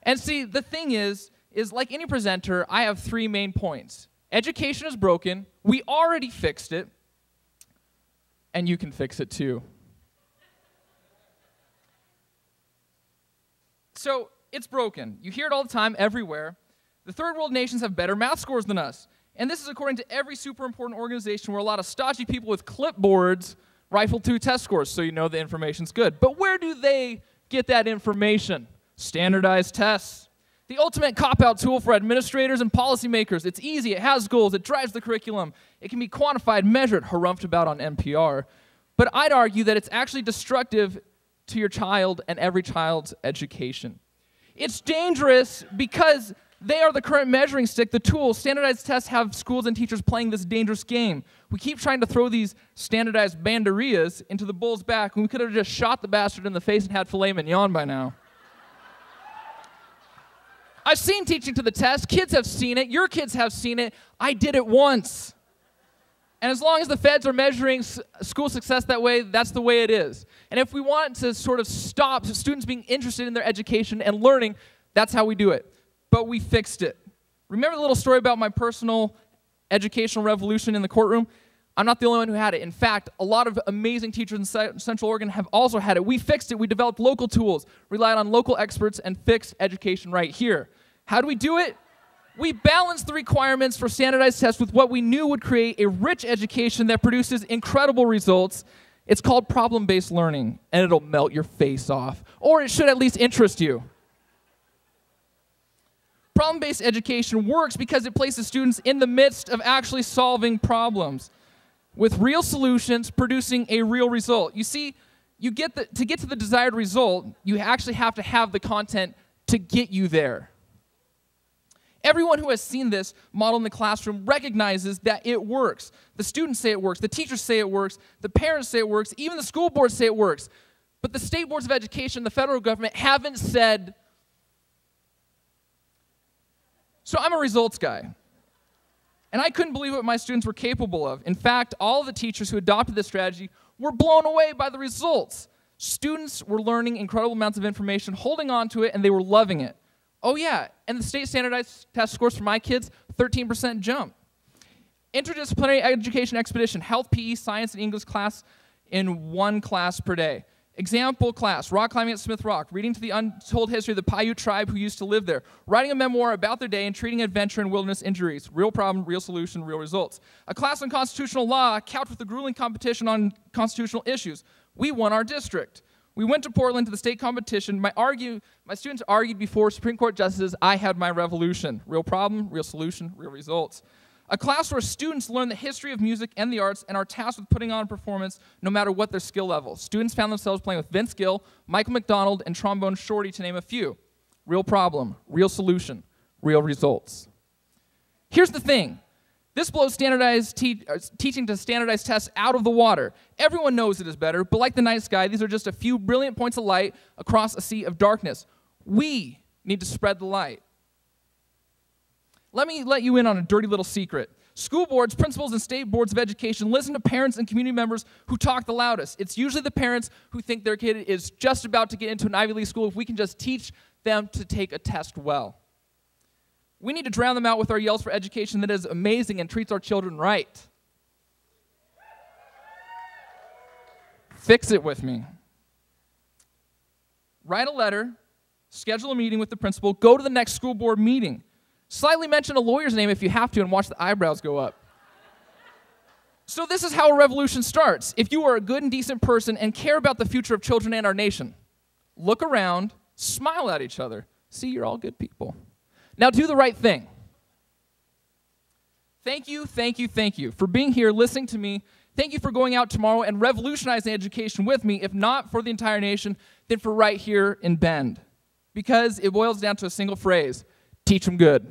And see, the thing is like any presenter, I have 3 main points. Education is broken, we already fixed it, and you can fix it too. So, it's broken. You hear it all the time, everywhere. The third world nations have better math scores than us. And this is according to every super important organization where a lot of stodgy people with clipboards rifle through test scores, so you know the information's good. But where do they get that information? Standardized tests. The ultimate cop-out tool for administrators and policymakers. It's easy, it has goals, it drives the curriculum. It can be quantified, measured, harumphed about on NPR. But I'd argue that it's actually destructive to your child and every child's education. It's dangerous because they are the current measuring stick, the tool. Standardized tests have schools and teachers playing this dangerous game. We keep trying to throw these standardized banderillas into the bull's back when we could have just shot the bastard in the face and had filet mignon by now. I've seen teaching to the test. Kids have seen it. Your kids have seen it. I did it once. And as long as the feds are measuring school success that way, that's the way it is. And if we want to sort of stop students being interested in their education and learning, that's how we do it. But we fixed it. Remember the little story about my personal educational revolution in the courtroom? I'm not the only one who had it. In fact, a lot of amazing teachers in Central Oregon have also had it. We fixed it. We developed local tools, relied on local experts, and fixed education right here. How do we do it? We balanced the requirements for standardized tests with what we knew would create a rich education that produces incredible results. It's called problem-based learning, and it'll melt your face off. Or it should at least interest you. Problem-based education works because it places students in the midst of actually solving problems with real solutions, producing a real result. You see, to get to the desired result, you actually have to have the content to get you there. Everyone who has seen this model in the classroom recognizes that it works. The students say it works, the teachers say it works, the parents say it works, even the school boards say it works. But the state boards of education, the federal government haven't said. So I'm a results guy. And I couldn't believe what my students were capable of. In fact, all of the teachers who adopted this strategy were blown away by the results. Students were learning incredible amounts of information, holding on to it, and they were loving it. Oh yeah, and the state standardized test scores for my kids, 13% jump. Interdisciplinary education expedition, health, PE, science, and English class in one class per day. Example class, rock climbing at Smith Rock, reading to the untold history of the Paiute tribe who used to live there, writing a memoir about their day and treating adventure and wilderness injuries. Real problem, real solution, real results. A class on constitutional law, couched with a grueling competition on constitutional issues. We won our district. We went to Portland to the state competition. My students argued before Supreme Court justices. I had my revolution. Real problem, real solution, real results. A class where students learn the history of music and the arts and are tasked with putting on a performance no matter what their skill level. Students found themselves playing with Vince Gill, Michael McDonald, and Trombone Shorty, to name a few. Real problem, real solution, real results. Here's the thing. This blows standardized teaching to standardized tests out of the water. Everyone knows it is better, but like the night sky, these are just a few brilliant points of light across a sea of darkness. We need to spread the light. Let me let you in on a dirty little secret. School boards, principals, and state boards of education listen to parents and community members who talk the loudest. It's usually the parents who think their kid is just about to get into an Ivy League school if we can just teach them to take a test well. We need to drown them out with our yells for education that is amazing and treats our children right. Fix it with me. Write a letter, schedule a meeting with the principal, go to the next school board meeting. Slightly mention a lawyer's name if you have to and watch the eyebrows go up. So this is how a revolution starts. If you are a good and decent person and care about the future of children and our nation, look around, smile at each other. See, you're all good people. Now do the right thing. Thank you for being here, listening to me. Thank you for going out tomorrow and revolutionizing education with me, if not for the entire nation, then for right here in Bend. Because it boils down to a single phrase, teach them good.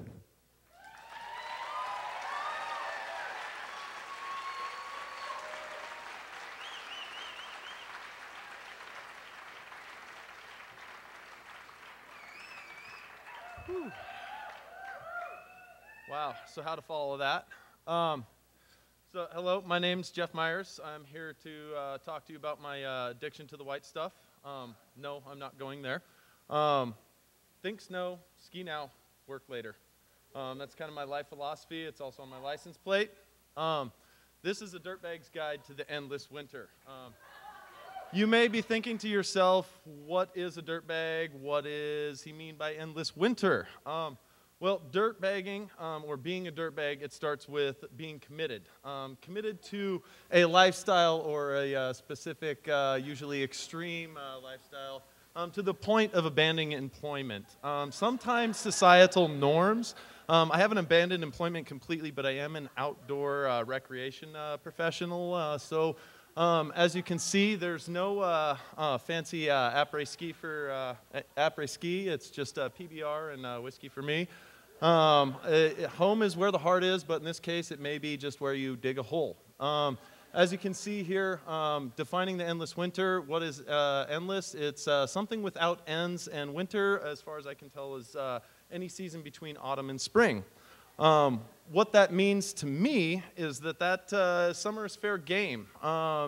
Wow, so how to follow that. So hello, my name's Jeff Myers. I'm here to talk to you about my addiction to the white stuff. No, I'm not going there. Think snow, ski now, work later. That's kind of my life philosophy. It's also on my license plate. This is a dirtbag's guide to the endless winter. You may be thinking to yourself, what is a dirtbag? What does he mean by endless winter? Well, dirtbagging, or being a dirtbag, it starts with being committed. Committed to a lifestyle or a specific, usually extreme lifestyle, to the point of abandoning employment. Sometimes societal norms. I haven't abandoned employment completely, but I am an outdoor recreation professional. So as you can see, there's no fancy après-ski for après-ski. It's just PBR and whiskey for me. Home is where the heart is, but in this case, it may be just where you dig a hole. As you can see here, defining the endless winter, what is endless? It's something without ends, and winter, as far as I can tell, is any season between autumn and spring. What that means to me is that summer is fair game.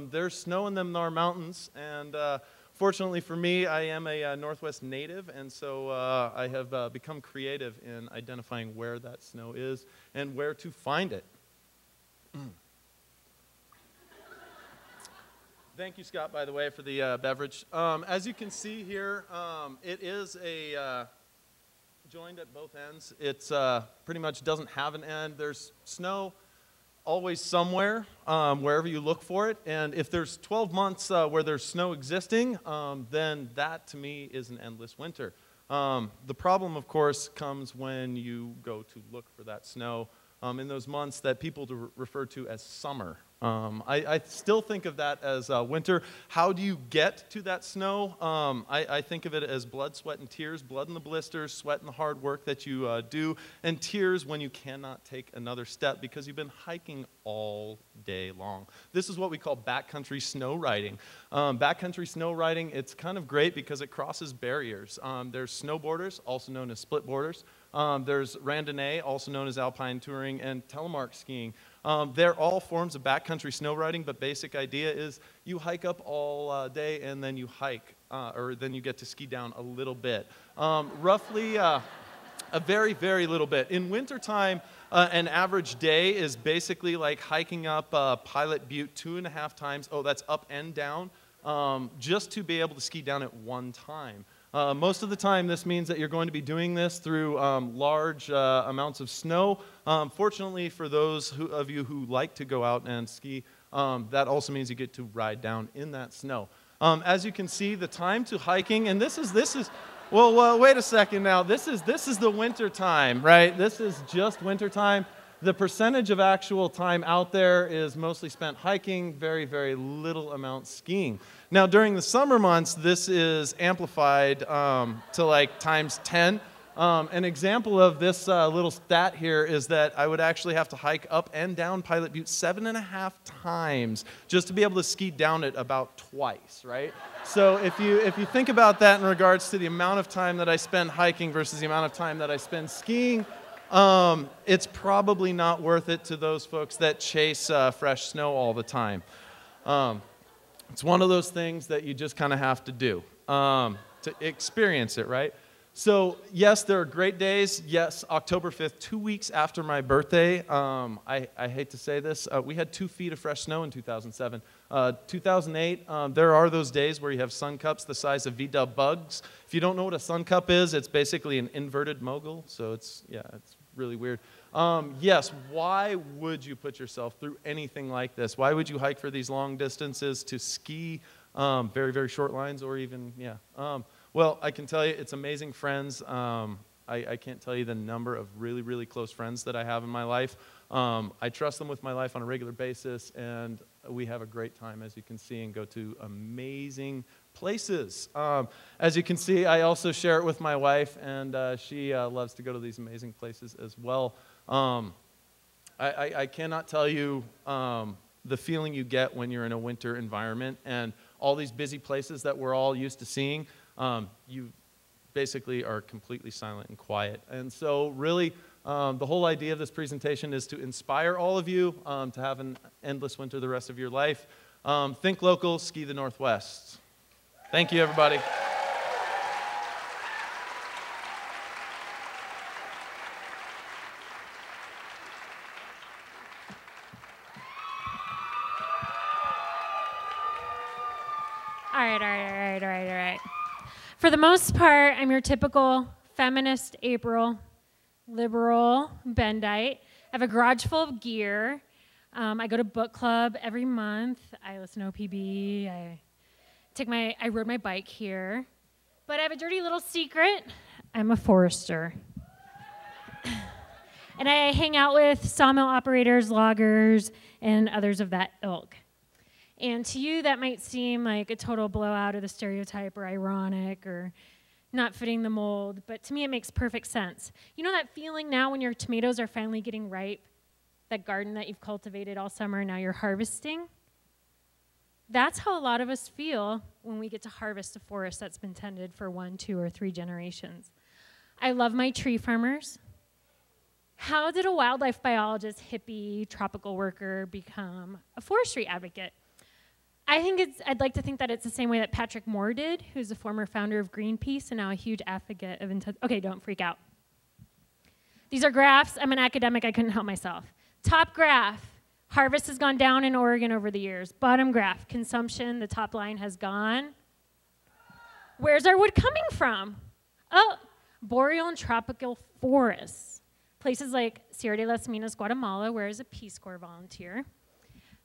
There's snow in them Nar Mountains, and fortunately for me, I am a Northwest native, and so I have become creative in identifying where that snow is and where to find it. Thank you, Scott, by the way, for the beverage. As you can see here, it is joined at both ends. It's pretty much doesn't have an end. There's snow always somewhere, wherever you look for it. And if there's 12 months where there's snow existing, then that to me is an endless winter. The problem, of course, comes when you go to look for that snow in those months that people refer to as summer. I still think of that as winter. How do you get to that snow? I think of it as blood, sweat, and tears. Blood in the blisters, sweat in the hard work that you do, and tears when you cannot take another step because you've been hiking all day long. This is what we call backcountry snow riding. Backcountry snow riding, it's kind of great because it crosses barriers. There's snowboarders, also known as split boarders. There's randonnée, also known as alpine touring, and telemark skiing. They're all forms of backcountry snow riding, but basic idea is you hike up all day and then you hike, or then you get to ski down a little bit. Roughly a very, very little bit. In wintertime, an average day is basically like hiking up Pilot Butte 2.5 times. Oh, that's up and down, just to be able to ski down at one time. Most of the time, this means that you're going to be doing this through large amounts of snow. Fortunately, for those of you who like to go out and ski, that also means you get to ride down in that snow. As you can see, the time to hiking, and this is, well, wait a second now. This is the winter time, right? This is just winter time. The percentage of actual time out there is mostly spent hiking, very, very little amount skiing. Now, during the summer months, this is amplified to like times 10. An example of this little stat here is that I would actually have to hike up and down Pilot Butte 7.5 times just to be able to ski down it about twice, right? So if you think about that in regards to the amount of time that I spend hiking versus the amount of time that I spend skiing, it's probably not worth it to those folks that chase fresh snow all the time. It's one of those things that you just kind of have to do to experience it, right? So yes, there are great days. Yes, October 5th, 2 weeks after my birthday. I hate to say this, we had 2 feet of fresh snow in 2007. 2008, there are those days where you have sun cups the size of VW bugs. If you don't know what a sun cup is, it's basically an inverted mogul. So it's really weird. Yes, why would you put yourself through anything like this? Why would you hike for these long distances to ski very, very short lines or even, well, I can tell you it's amazing friends. I can't tell you the number of really, really close friends that I have in my life. I trust them with my life on a regular basis, and we have a great time, as you can see, and go to amazing places. As you can see, I also share it with my wife, and she loves to go to these amazing places as well. I cannot tell you the feeling you get when you're in a winter environment and all these busy places that we're all used to seeing. You basically are completely silent and quiet. And so really, the whole idea of this presentation is to inspire all of you to have an endless winter the rest of your life. Think local, ski the Northwest. Thank you, everybody. All right. For the most part, I'm your typical feminist April, liberal Bendite. I have a garage full of gear. I go to book club every month. I listen to OPB. I rode my bike here. But I have a dirty little secret. I'm a forester. And I hang out with sawmill operators, loggers, and others of that ilk. And to you, that might seem like a total blowout of the stereotype or ironic or not fitting the mold, but to me, it makes perfect sense. You know that feeling now when your tomatoes are finally getting ripe, that garden that you've cultivated all summer, now you're harvesting? That's how a lot of us feel when we get to harvest a forest that's been tended for 1, 2, or 3 generations. I love my tree farmers. How did a wildlife biologist, hippie, tropical worker become a forestry advocate? I'd like to think that it's the same way that Patrick Moore did, who's a former founder of Greenpeace and now a huge advocate of okay, don't freak out. These are graphs. I'm an academic. I couldn't help myself. Top graph, harvest has gone down in Oregon over the years. Bottom graph, consumption, the top line has gone. Where's our wood coming from? Oh, boreal and tropical forests. Places like Sierra de las Minas, Guatemala, where is a Peace Corps volunteer.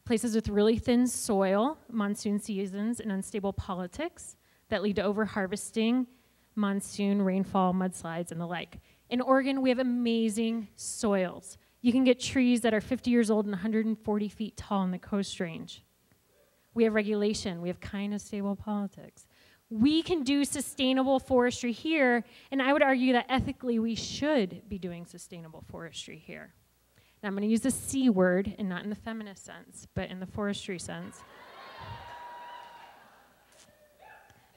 Places with really thin soil, monsoon seasons, and unstable politics that lead to over-harvesting, monsoon, rainfall, mudslides, and the like. In Oregon, we have amazing soils. You can get trees that are 50 years old and 140 feet tall in the Coast Range. We have regulation. We have kind of stable politics. We can do sustainable forestry here, and I would argue that ethically we should be doing sustainable forestry here. Now I'm going to use the C word, and not in the feminist sense, but in the forestry sense.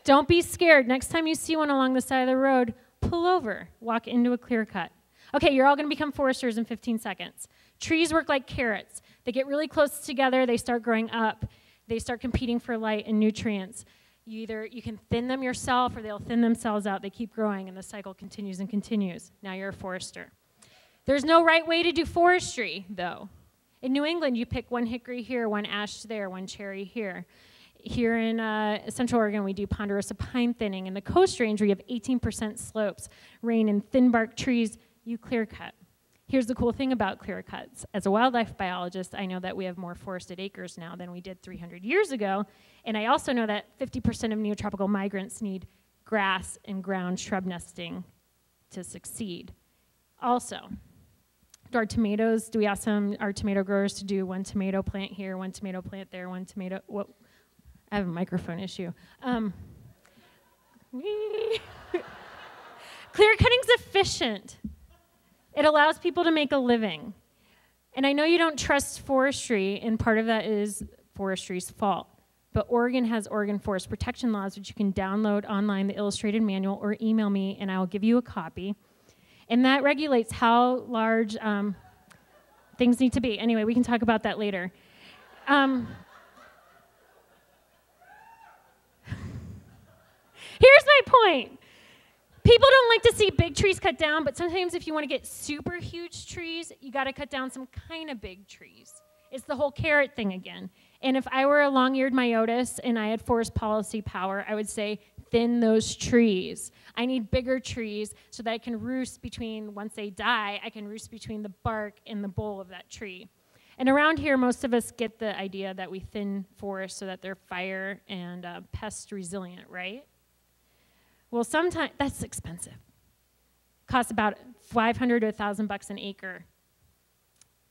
Don't be scared. Next time you see one along the side of the road, pull over, walk into a clear cut. Okay, you're all going to become foresters in 15 seconds. Trees work like carrots. They get really close together, they start growing up, they start competing for light and nutrients. You can thin them yourself or they'll thin themselves out. They keep growing and the cycle continues and continues. Now you're a forester. There's no right way to do forestry, though. In New England, you pick one hickory here, one ash there, one cherry here. Here in Central Oregon, we do ponderosa pine thinning. In the Coast Range, we have 18% slopes, rain and thin bark trees, you clear cut. Here's the cool thing about clear cuts. As a wildlife biologist, I know that we have more forested acres now than we did 300 years ago, and I also know that 50% of neotropical migrants need grass and ground shrub nesting to succeed. Also, our tomatoes, do we ask our tomato growers to do one tomato plant here, one tomato plant there, one tomato, I have a microphone issue. Clear cutting's efficient. It allows people to make a living. And I know you don't trust forestry, and part of that is forestry's fault. But Oregon has Oregon Forest Protection Laws, which you can download online, the illustrated manual, or email me, and I will give you a copy. And that regulates how large things need to be. Anyway, we can talk about that later. Here's my point. People don't like to see big trees cut down, but sometimes if you want to get super huge trees, you got to cut down some kind of big trees. It's the whole carrot thing again. And if I were a long-eared myotis and I had forest policy power, I would say, thin those trees. I need bigger trees so that I can roost between, once they die, I can roost between the bark and the bole of that tree. And around here, most of us get the idea that we thin forests so that they're fire and pest resilient, right? Well, sometimes that's expensive. Costs about $500 to $1,000 an acre.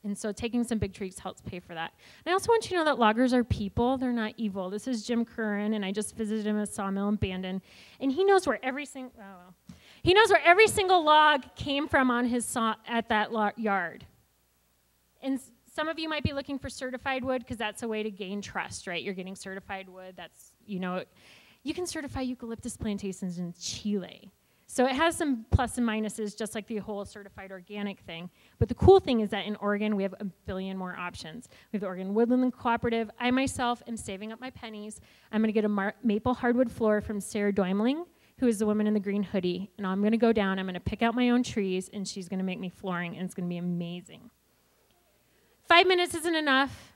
And so taking some big trees helps pay for that. And I also want you to know that loggers are people. They're not evil. This is Jim Curran, and I just visited him at Sawmill in Bandon. And he knows where every single log came from on his saw at that yard. And some of you might be looking for certified wood because that's a way to gain trust, right? You're getting certified wood. That's, you can certify eucalyptus plantations in Chile. So it has some plus and minuses, just like the whole certified organic thing. But the cool thing is that in Oregon, we have a billion more options. We have the Oregon Woodland Cooperative. I myself am saving up my pennies. I'm going to get a maple hardwood floor from Sarah Doimling, who is the woman in the green hoodie. And I'm going to go down, I'm going to pick out my own trees, and she's going to make me flooring, and it's going to be amazing. 5 minutes isn't enough.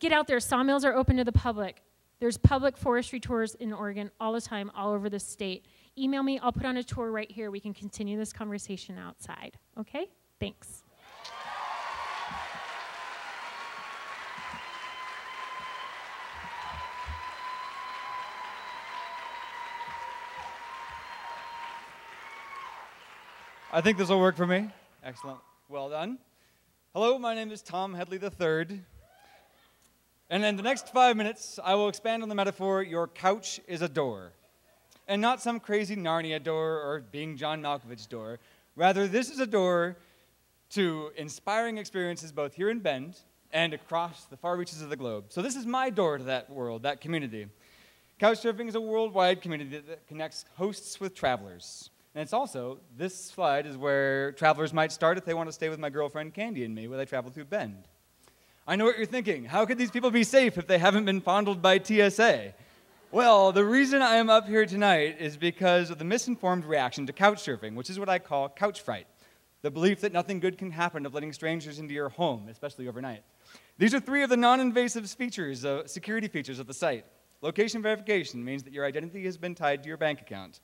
Get out there. Sawmills are open to the public. There's public forestry tours in Oregon all the time, all over the state. Email me. I'll put on a tour right here. We can continue this conversation outside. Okay? Thanks. I think this will work for me. Excellent. Well done. Hello, my name is Tom Headley III. And in the next 5 minutes, I will expand on the metaphor, your couch is a door. And not some crazy Narnia door or being John Malkovich door. Rather, this is a door to inspiring experiences both here in Bend and across the far reaches of the globe. So this is my door to that world, that community. Couchsurfing is a worldwide community that connects hosts with travelers. And it's also, this slide is where travelers might start if they want to stay with my girlfriend Candy and me while they travel through Bend. I know what you're thinking. How could these people be safe if they haven't been fondled by TSA? Well, the reason I am up here tonight is because of the misinformed reaction to couchsurfing, which is what I call couch fright, the belief that nothing good can happen of letting strangers into your home, especially overnight. These are 3 of the non-invasive features, security features of the site. Location verification means that your identity has been tied to your bank account.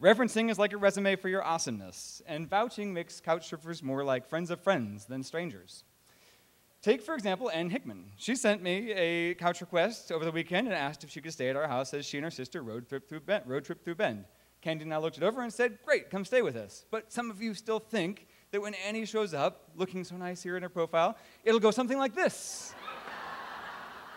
Referencing is like a resume for your awesomeness, and vouching makes couchsurfers more like friends of friends than strangers. Take, for example, Ann Hickman. She sent me a couch request over the weekend and asked if she could stay at our house as she and her sister road trip through Bend. Candy and I looked it over and said, great, come stay with us. But some of you still think that when Annie shows up, looking so nice here in her profile, it'll go something like this.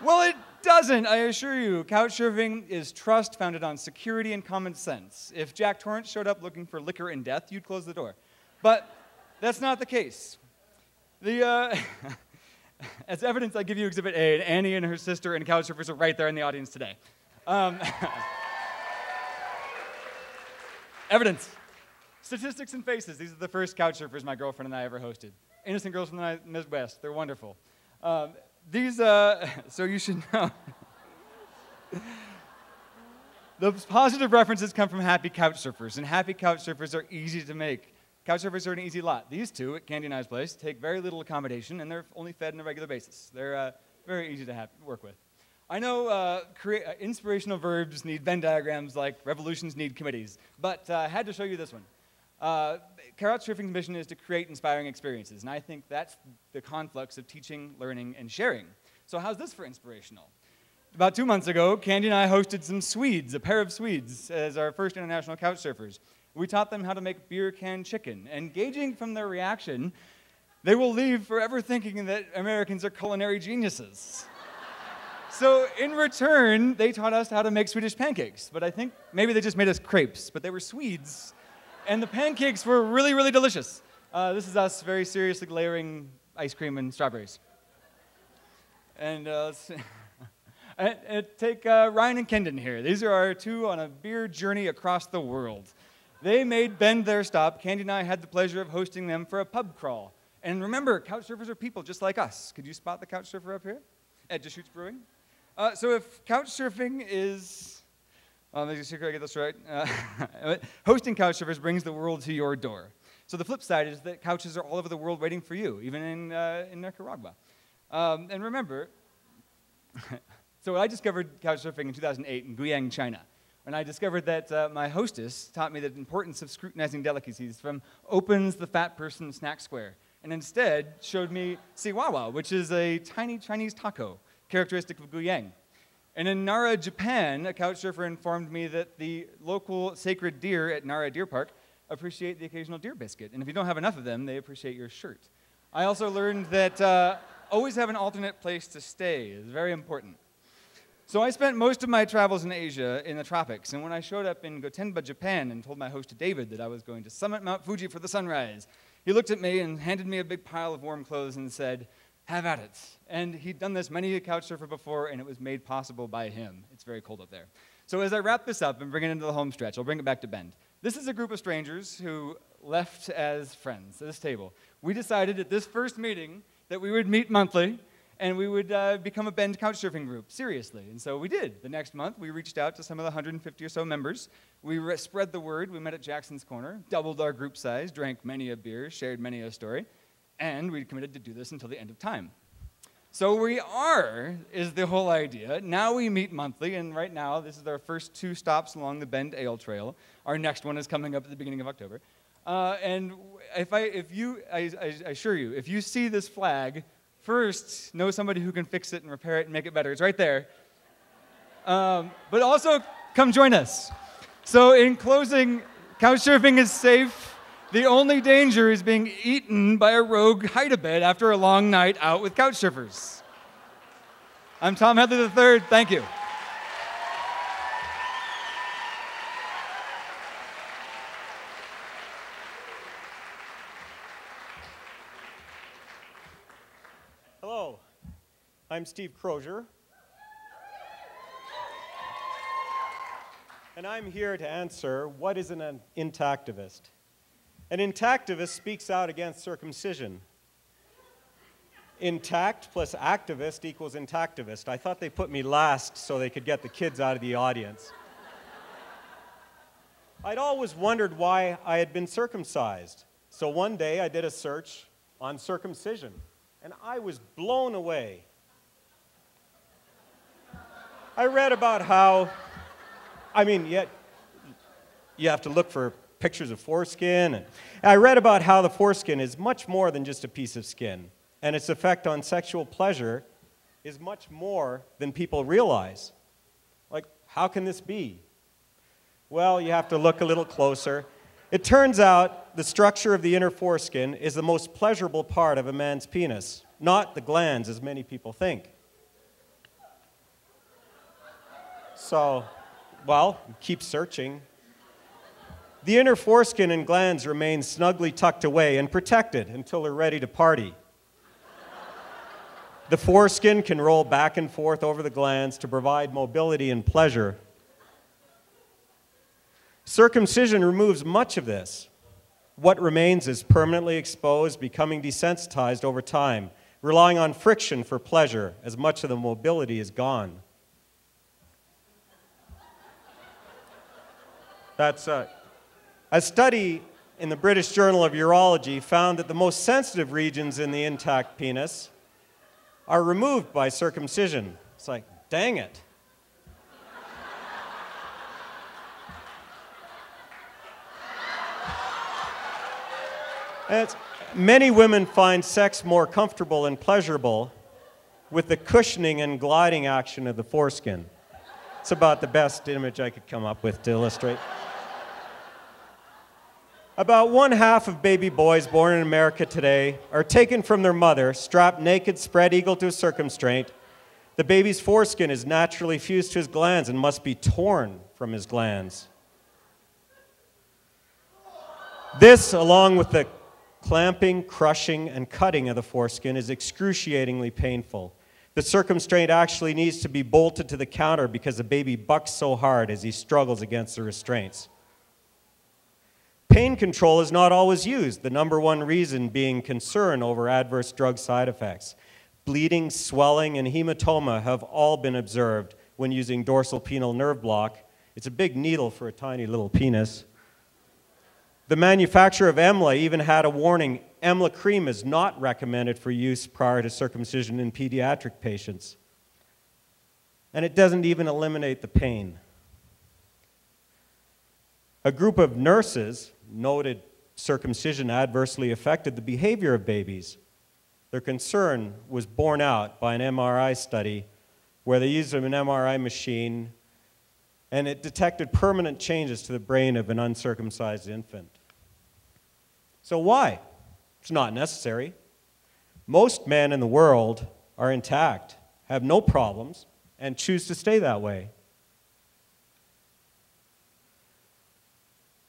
Well, it doesn't, I assure you. Couchsurfing is trust founded on security and common sense. If Jack Torrance showed up looking for liquor and death, you'd close the door. But that's not the case. As evidence, I give you Exhibit A, and Annie and her sister and Couchsurfers are right there in the audience today. Evidence. Statistics and faces. These are the first Couchsurfers my girlfriend and I ever hosted. Innocent girls from the Midwest. They're wonderful. So you should know. The positive references come from happy Couchsurfers, and happy Couchsurfers are easy to make. Couchsurfers are an easy lot. These two at Candy and I's place take very little accommodation, and they're only fed on a regular basis. They're very easy to work with. I know inspirational verbs need Venn diagrams like revolutions need committees, but I had to show you this one. Couchsurfing's mission is to create inspiring experiences, and I think that's the conflux of teaching, learning, and sharing. So how's this for inspirational? About 2 months ago, Candy and I hosted some Swedes, a pair of Swedes, as our first international Couchsurfers. We taught them how to make beer can chicken, and gauging from their reaction, they will leave forever thinking that Americans are culinary geniuses. So in return, they taught us how to make Swedish pancakes, but I think maybe they just made us crepes, but they were Swedes. And the pancakes were really, really delicious. This is us very seriously layering ice cream and strawberries. And take Ryan and Kendon here. These are our two on a beer journey across the world. They made Bend their stop. Candy and I had the pleasure of hosting them for a pub crawl. And remember, Couchsurfers are people just like us. Could you spot the Couchsurfer up here at Deschutes Brewing? So if Couchsurfing is... make sure I get this right. Hosting Couchsurfers brings the world to your door. So the flip side is that couches are all over the world waiting for you, even in Nicaragua. And remember, so I discovered Couchsurfing in 2008 in Guiyang, China. And I discovered that my hostess taught me the importance of scrutinizing delicacies from Open's The Fat Person Snack Square, and instead showed me siwawa, which is a tiny Chinese taco, characteristic of Guiyang. And in Nara, Japan, a Couchsurfer informed me that the local sacred deer at Nara Deer Park appreciate the occasional deer biscuit. And if you don't have enough of them, they appreciate your shirt. I also learned that always have an alternate place to stay is very important. So I spent most of my travels in Asia in the tropics. And when I showed up in Gotemba, Japan, and told my host David that I was going to summit Mount Fuji for the sunrise, he looked at me and handed me a big pile of warm clothes and said, have at it. And he'd done this many a Couchsurfer before, and it was made possible by him. It's very cold up there. So as I wrap this up and bring it into the home stretch, I'll bring it back to Bend. This is a group of strangers who left as friends at this table. We decided at this first meeting that we would meet monthly, and we would become a Bend Couchsurfing group, seriously. And so we did. The next month, we reached out to some of the 150 or so members. We spread the word. We met at Jackson's Corner, doubled our group size, drank many a beer, shared many a story. And we committed to do this until the end of time. So we are, is the whole idea. Now we meet monthly, and right now, this is our first 2 stops along the Bend Ale Trail. Our next one is coming up at the beginning of October. And I assure you, if you see this flag, first, know somebody who can fix it and repair it and make it better. It's right there. But also, come join us. So in closing, Couchsurfing is safe. The only danger is being eaten by a rogue hide-a-bed after a long night out with Couchsurfers. I'm Tom Headley III. Thank you. Hello, I'm Steve Crozier. And I'm here to answer, what is an intactivist? An intactivist speaks out against circumcision. Intact plus activist equals intactivist. I thought they put me last so they could get the kids out of the audience. I'd always wondered why I had been circumcised. So one day I did a search on circumcision, and I was blown away. I read about how, you have to look for pictures of foreskin. And I read about how the foreskin is much more than just a piece of skin, and its effect on sexual pleasure is much more than people realize. Like, how can this be? Well, you have to look a little closer. It turns out the structure of the inner foreskin is the most pleasurable part of a man's penis, not the glands, as many people think. So, well, keep searching. The inner foreskin and glands remain snugly tucked away and protected until they're ready to party. The foreskin can roll back and forth over the glands to provide mobility and pleasure. Circumcision removes much of this. What remains is permanently exposed, becoming desensitized over time, relying on friction for pleasure as much of the mobility is gone. A study in the British Journal of Urology found that the most sensitive regions in the intact penis are removed by circumcision. It's like, dang it. Many women find sex more comfortable and pleasurable with the cushioning and gliding action of the foreskin. It's about the best image I could come up with to illustrate. About 1/2 of baby boys born in America today are taken from their mother, strapped naked, spread eagle to a circumstraint. The baby's foreskin is naturally fused to his glands and must be torn from his glands. This, along with the clamping, crushing, and cutting of the foreskin, is excruciatingly painful. The circumstraint actually needs to be bolted to the counter because the baby bucks so hard as he struggles against the restraints. Pain control is not always used, the number one reason being concern over adverse drug side effects. Bleeding, swelling, and hematoma have all been observed when using dorsal penile nerve block. It's a big needle for a tiny little penis. The manufacturer of EMLA even had a warning: EMLA cream is not recommended for use prior to circumcision in pediatric patients. And it doesn't even eliminate the pain. A group of nurses noted circumcision adversely affected the behavior of babies. Their concern was borne out by an MRI study where they used an MRI machine and it detected permanent changes to the brain of an uncircumcised infant. So why? It's not necessary. Most men in the world are intact, have no problems, and choose to stay that way.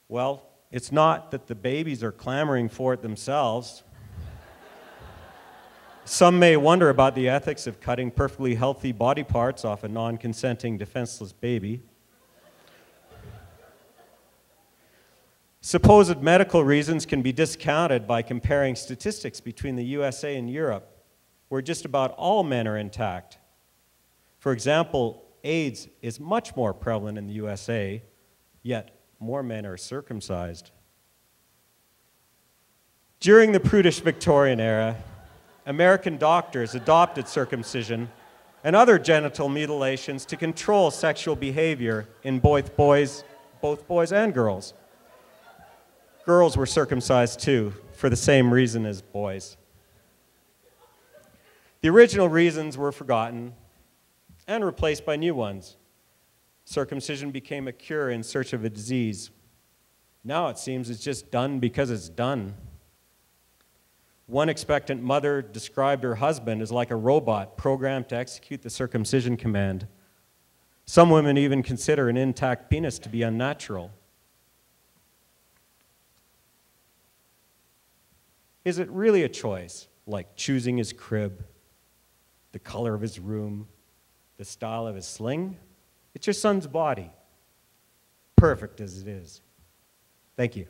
Well, it's not that the babies are clamoring for it themselves. Some may wonder about the ethics of cutting perfectly healthy body parts off a non-consenting, defenseless baby. Supposed medical reasons can be discounted by comparing statistics between the USA and Europe, where just about all men are intact. For example, AIDS is much more prevalent in the USA, yet more men are circumcised. During the prudish Victorian era, American doctors adopted circumcision and other genital mutilations to control sexual behavior in both boys and girls. Girls were circumcised too, for the same reason as boys. The original reasons were forgotten and replaced by new ones. Circumcision became a cure in search of a disease. Now it seems it's just done because it's done. One expectant mother described her husband as like a robot programmed to execute the circumcision command. Some women even consider an intact penis to be unnatural. Is it really a choice, like choosing his crib, the color of his room, the style of his sling? It's your son's body, perfect as it is. Thank you.